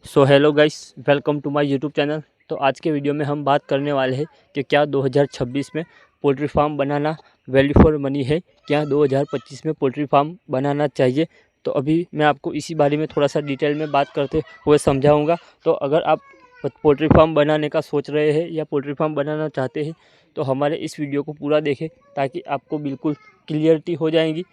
So hello guys, welcome to my YouTube channel. तो आज के वीडियो में हम बात करने वाले हैं कि क्या 2026 में पोल्ट्री फार्म बनाना वैल्यू फॉर मनी है, क्या 2025 में पोल्ट्री फार्म बनाना चाहिए। तो अभी मैं आपको इसी बारे में थोड़ा सा डिटेल में बात करते हुए समझाऊंगा। तो अगर आप पोल्ट्री फार्म बनाने का सोच रहे हैं या पोल्ट्री फार्म बनाना चाहते हैं तो हमारे इस वीडियो को पूरा देखें ताकि आपको बिल्कुल क्लियरिटी हो जाएगी।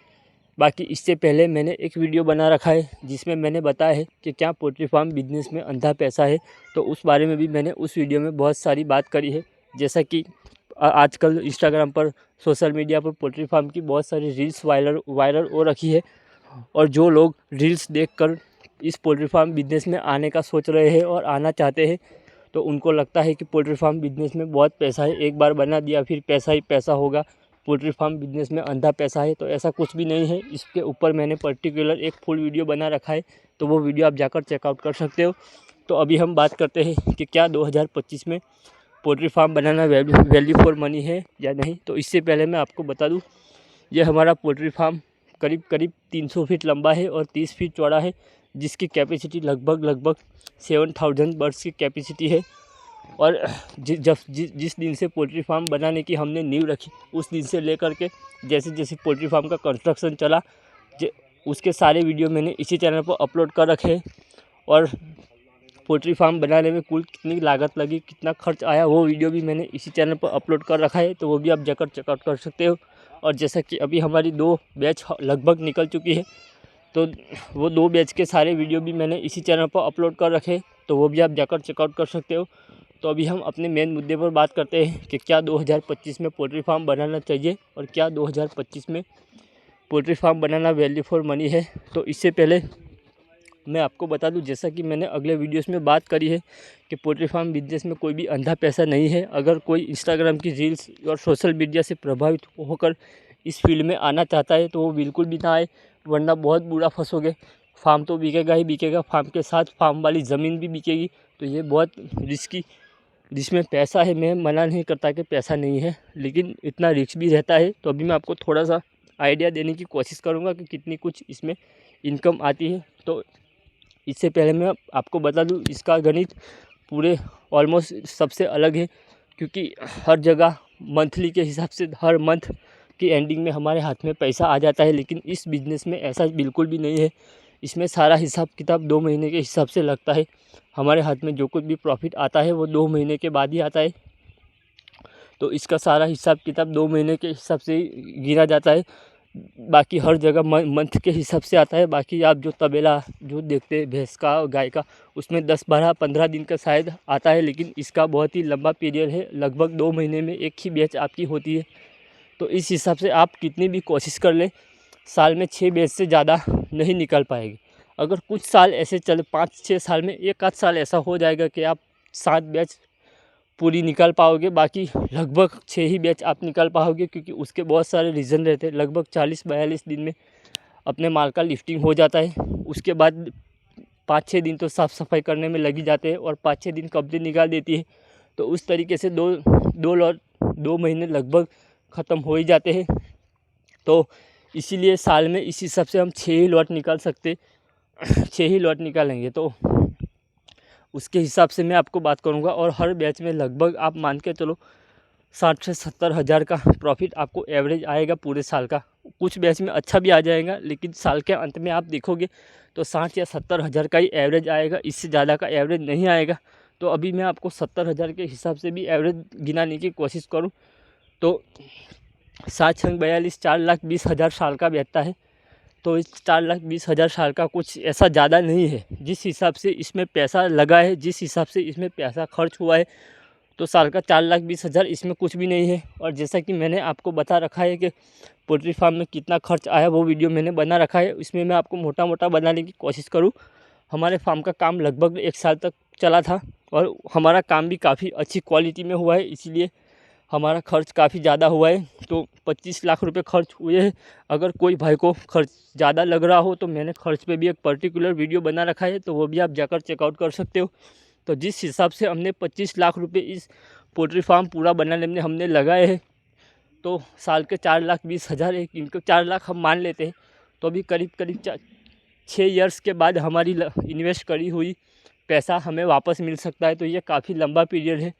बाकी इससे पहले मैंने एक वीडियो बना रखा है जिसमें मैंने बताया है कि क्या पोल्ट्री फार्म बिजनेस में अंधा पैसा है। तो उस बारे में भी मैंने उस वीडियो में बहुत सारी बात करी है। जैसा कि आजकल इंस्टाग्राम पर, सोशल मीडिया पर पोल्ट्री फार्म की बहुत सारी रील्स वायरल हो रखी है। और जो लोग रील्स देखकर इस पोल्ट्री फार्म बिजनेस में आने का सोच रहे हैं और आना चाहते हैं तो उनको लगता है कि पोल्ट्री फार्म बिजनेस में बहुत पैसा है, एक बार बना दिया फिर पैसा ही पैसा होगा, पोल्ट्री फार्म बिजनेस में अंधा पैसा है। तो ऐसा कुछ भी नहीं है। इसके ऊपर मैंने पर्टिकुलर एक फुल वीडियो बना रखा है, तो वो वीडियो आप जाकर चेकआउट कर सकते हो। तो अभी हम बात करते हैं कि क्या 2025 में पोल्ट्री फार्म बनाना वैल्यू फॉर मनी है या नहीं। तो इससे पहले मैं आपको बता दूं, ये हमारा पोल्ट्री फार्म करीब करीब 300 फीट लंबा है और 30 फीट चौड़ा है, जिसकी कैपेसिटी लगभग 7000 बर्ड्स की कैपेसिटी है। और जिस दिन से पोल्ट्री फार्म बनाने की हमने नींव रखी, उस दिन से लेकर के जैसे जैसे पोल्ट्री फार्म का कंस्ट्रक्शन चला, उसके सारे वीडियो मैंने इसी चैनल पर अपलोड कर रखे हैं। और पोल्ट्री फार्म बनाने में कुल कितनी लागत लगी, कितना खर्च आया, वो वीडियो भी मैंने इसी चैनल पर अपलोड कर रखा है, तो वो भी आप जाकर चेकआउट कर सकते हो। और जैसा कि अभी हमारी 2 बैच लगभग निकल चुकी है, तो वो 2 बैच के सारे वीडियो भी मैंने इसी चैनल पर अपलोड कर रखे हैं, तो वो भी आप जाकर चेकआउट कर सकते हो। तो अभी हम अपने मेन मुद्दे पर बात करते हैं कि क्या 2025 में पोल्ट्री फार्म बनाना चाहिए और क्या 2025 में पोल्ट्री फार्म बनाना वैल्यू फॉर मनी है। तो इससे पहले मैं आपको बता दूं, जैसा कि मैंने अगले वीडियोस में बात करी है कि पोल्ट्री फार्म बिजनेस में कोई भी अंधा पैसा नहीं है। अगर कोई इंस्टाग्राम की रील्स और सोशल मीडिया से प्रभावित होकर इस फील्ड में आना चाहता है तो वो बिल्कुल भी ना आए, वरना बहुत बुरा फंसोगे। फार्म तो बिकेगा ही बिकेगा, फार्म के साथ फार्म वाली ज़मीन भी बिकेगी। तो ये बहुत रिस्की, जिसमें पैसा है, मैं मना नहीं करता कि पैसा नहीं है, लेकिन इतना रिस्क भी रहता है। तो अभी मैं आपको थोड़ा सा आइडिया देने की कोशिश करूँगा कि कितनी कुछ इसमें इनकम आती है। तो इससे पहले मैं आपको बता दूं, इसका गणित पूरे ऑलमोस्ट सबसे अलग है, क्योंकि हर जगह मंथली के हिसाब से हर मंथ की एंडिंग में हमारे हाथ में पैसा आ जाता है। लेकिन इस बिज़नेस में ऐसा बिल्कुल भी नहीं है। इसमें सारा हिसाब किताब 2 महीने के हिसाब से लगता है। हमारे हाथ में जो कुछ भी प्रॉफिट आता है वो 2 महीने के बाद ही आता है। तो इसका सारा हिसाब किताब 2 महीने के हिसाब से ही गिना जाता है। बाकी हर जगह मंथ के हिसाब से आता है। बाकी आप जो तबेला जो देखते हैं भैंस का और गाय का, उसमें 10, 12, 15 दिन का शायद आता है, लेकिन इसका बहुत ही लंबा पीरियड है। लगभग 2 महीने में एक ही बैच आपकी होती है। तो इस हिसाब से आप कितनी भी कोशिश कर लें, साल में 6 बैच से ज़्यादा नहीं निकल पाएगी। अगर कुछ साल ऐसे चले, 5-6 साल में एक आध साल ऐसा हो जाएगा कि आप 7 बैच पूरी निकाल पाओगे, बाकी लगभग 6 ही बैच आप निकाल पाओगे, क्योंकि उसके बहुत सारे रीज़न रहते हैं। लगभग 40-42 दिन में अपने माल का लिफ्टिंग हो जाता है। उसके बाद 5-6 दिन तो साफ़ सफाई करने में लगी जाते हैं और 5-6 दिन कंपनी निकाल देती है। तो उस तरीके से दो लॉट 2 महीने लगभग ख़त्म हो ही जाते हैं। तो इसीलिए साल में इस हिसाब से हम 6 ही लॉट निकाल सकते 6 ही लॉट निकालेंगे। तो उसके हिसाब से मैं आपको बात करूंगा। और हर बैच में लगभग आप मान के चलो 60 से 70 हज़ार का प्रॉफिट आपको एवरेज आएगा पूरे साल का। कुछ बैच में अच्छा भी आ जाएगा, लेकिन साल के अंत में आप देखोगे तो 60 या 70 हज़ार का ही एवरेज आएगा, इससे ज़्यादा का एवरेज नहीं आएगा। तो अभी मैं आपको 70 हज़ार के हिसाब से भी एवरेज गिनाने की कोशिश करूँ तो 7×42 4,20,000 साल का बैठता है। तो इस 4,20,000 साल का कुछ ऐसा ज़्यादा नहीं है। जिस हिसाब से इसमें पैसा लगा है, जिस हिसाब से इसमें पैसा खर्च हुआ है, तो साल का 4,20,000 इसमें कुछ भी नहीं है। और जैसा कि मैंने आपको बता रखा है कि पोल्ट्री फार्म में कितना खर्च आया, वो वीडियो मैंने बना रखा है। इसमें मैं आपको मोटा मोटा बनाने की कोशिश करूँ। हमारे फार्म का काम लगभग 1 साल तक चला था और हमारा काम भी काफ़ी अच्छी क्वालिटी में हुआ है, इसीलिए हमारा खर्च काफ़ी ज़्यादा हुआ है। तो 25 लाख रुपए खर्च हुए हैं। अगर कोई भाई को खर्च ज़्यादा लग रहा हो तो मैंने खर्च पे भी एक पर्टिकुलर वीडियो बना रखा है, तो वो भी आप जाकर चेकआउट कर सकते हो। तो जिस हिसाब से हमने 25 लाख रुपए इस पोल्ट्री फार्म पूरा बनाने में हमने लगाए हैं, तो साल के 4,20,000 एक इनको 4 लाख हम मान लेते हैं। तो अभी करीब करीब 6 ईयर्स के बाद हमारी इन्वेस्ट करी हुई पैसा हमें वापस मिल सकता है। तो ये काफ़ी लंबा पीरियड है।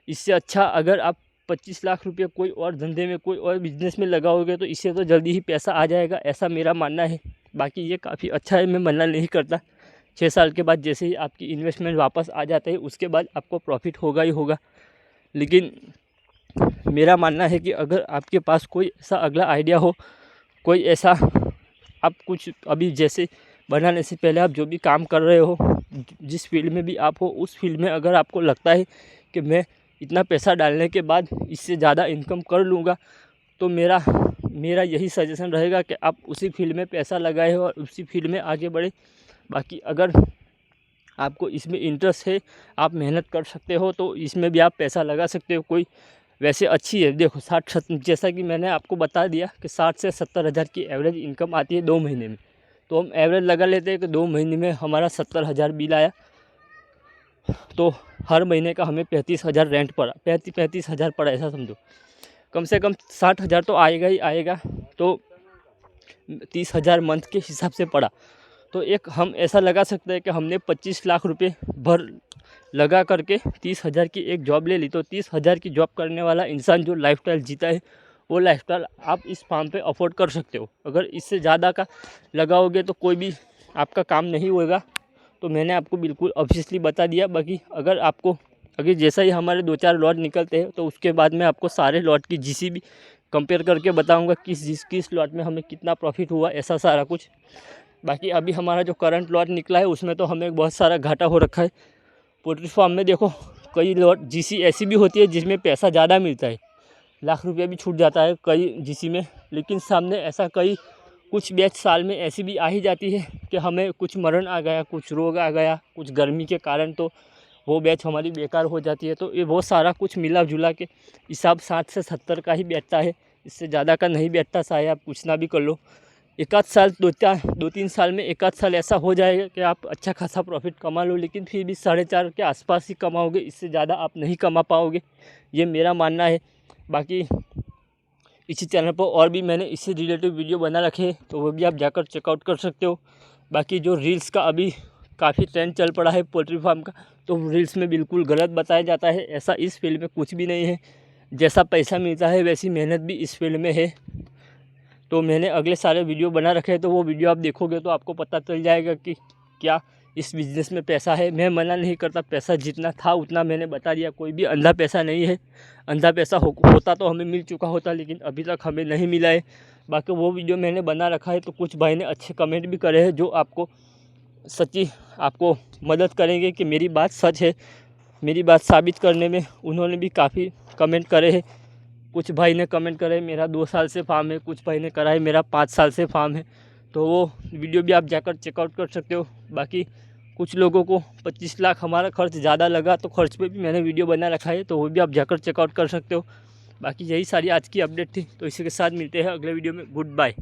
इससे अच्छा अगर आप 25 लाख रुपये कोई और धंधे में, कोई और बिजनेस में लगाओगे तो इससे तो जल्दी ही पैसा आ जाएगा, ऐसा मेरा मानना है। बाकी ये काफ़ी अच्छा है, मैं मना नहीं करता। 6 साल के बाद जैसे ही आपकी इन्वेस्टमेंट वापस आ जाता है उसके बाद आपको प्रॉफिट होगा ही होगा। लेकिन मेरा मानना है कि अगर आपके पास कोई ऐसा अगला आइडिया हो, कोई ऐसा आप कुछ अभी जैसे बनाने से पहले आप जो भी काम कर रहे हो, जिस फील्ड में भी आप हो, उस फील्ड में अगर आपको लगता है कि मैं इतना पैसा डालने के बाद इससे ज़्यादा इनकम कर लूँगा, तो मेरा यही सजेशन रहेगा कि आप उसी फील्ड में पैसा लगाए और उसी फील्ड में आगे बढ़े। बाकी अगर आपको इसमें इंटरेस्ट है, आप मेहनत कर सकते हो, तो इसमें भी आप पैसा लगा सकते हो। कोई वैसे अच्छी है, देखो 60 जैसा कि मैंने आपको बता दिया कि 60 से 70 हज़ार की एवरेज इनकम आती है 2 महीने में। तो हम एवरेज लगा लेते हैं कि 2 महीने में हमारा 70 हज़ार बिल आया, तो हर महीने का हमें 35 हज़ार रेंट पड़ा, 35 हज़ार पड़ा, ऐसा समझो। कम से कम 60 हज़ार तो आएगा ही आएगा, तो 30 हज़ार मंथ के हिसाब से पड़ा। तो एक हम ऐसा लगा सकते हैं कि हमने 25 लाख रुपए भर लगा करके 30 हज़ार की एक जॉब ले ली। तो 30 हज़ार की जॉब करने वाला इंसान जो लाइफस्टाइल जीता है, वो लाइफस्टाइल आप इस फार्म पे अफोर्ड कर सकते हो। अगर इससे ज़्यादा का लगाओगे तो कोई भी आपका काम नहीं होगा। तो मैंने आपको बिल्कुल ऑब्वियसली बता दिया। बाकी अगर जैसा ही हमारे 2-4 लॉट निकलते हैं तो उसके बाद मैं आपको सारे लॉट की जीसी भी कंपेयर करके बताऊंगा, किस लॉट में हमें कितना प्रॉफिट हुआ, ऐसा सारा कुछ। बाकी अभी हमारा जो करंट लॉट निकला है उसमें तो हमें बहुत सारा घाटा हो रखा है। पोल्ट्री फार्म में देखो कई लॉट जीसी ऐसी भी होती है जिसमें पैसा ज़्यादा मिलता है, लाख रुपये भी छूट जाता है कई जीसी में। लेकिन सामने ऐसा कुछ बैच साल में ऐसी भी आ ही जाती है कि हमें कुछ मरण आ गया, कुछ रोग आ गया, कुछ गर्मी के कारण, तो वो बैच हमारी बेकार हो जाती है। तो ये वो सारा कुछ मिला जुला के हिसाब 60 से 70 का ही बैठता है, इससे ज़्यादा का नहीं बैठता। चाहे आप कुछ ना भी कर लो, 1 साल 2-3 साल में 1 साल ऐसा हो जाएगा कि आप अच्छा खासा प्रॉफिट कमा लो, लेकिन फिर भी 4.5 के आसपास ही कमाओगे, इससे ज़्यादा आप नहीं कमा पाओगे, ये मेरा मानना है। बाकी इसी चैनल पर और भी मैंने इससे रिलेटिव वीडियो बना रखे हैं, तो वो भी आप जाकर चेकआउट कर सकते हो। बाकी जो रील्स का अभी काफ़ी ट्रेंड चल पड़ा है पोल्ट्री फार्म का, तो रील्स में बिल्कुल गलत बताया जाता है। ऐसा इस फील्ड में कुछ भी नहीं है। जैसा पैसा मिलता है वैसी मेहनत भी इस फील्ड में है। तो मैंने अगले सारे वीडियो बना रखे हैं, तो वो वीडियो आप देखोगे तो आपको पता चल जाएगा कि क्या इस बिज़नेस में पैसा है। मैं मना नहीं करता, पैसा जितना था उतना मैंने बता दिया। कोई भी अंधा पैसा नहीं है। अंधा पैसा होता तो हमें मिल चुका होता, लेकिन अभी तक हमें नहीं मिला है। बाकी वो वीडियो मैंने बना रखा है, तो कुछ भाई ने अच्छे कमेंट भी करे हैं जो आपको सच्ची आपको मदद करेंगे कि मेरी बात सच है। मेरी बात साबित करने में उन्होंने भी काफ़ी कमेंट करे हैं। कुछ भाई ने कमेंट करे मेरा 2 साल से फार्म है, कुछ भाई ने करा है मेरा 5 साल से फार्म है। तो वो वीडियो भी आप जाकर चेकआउट कर सकते हो। बाकी कुछ लोगों को 25 लाख हमारा खर्च ज़्यादा लगा, तो खर्च पे भी मैंने वीडियो बना रखा है, तो वो भी आप जाकर चेकआउट कर सकते हो। बाकी यही सारी आज की अपडेट थी, तो इसी के साथ मिलते हैं अगले वीडियो में। Good bye.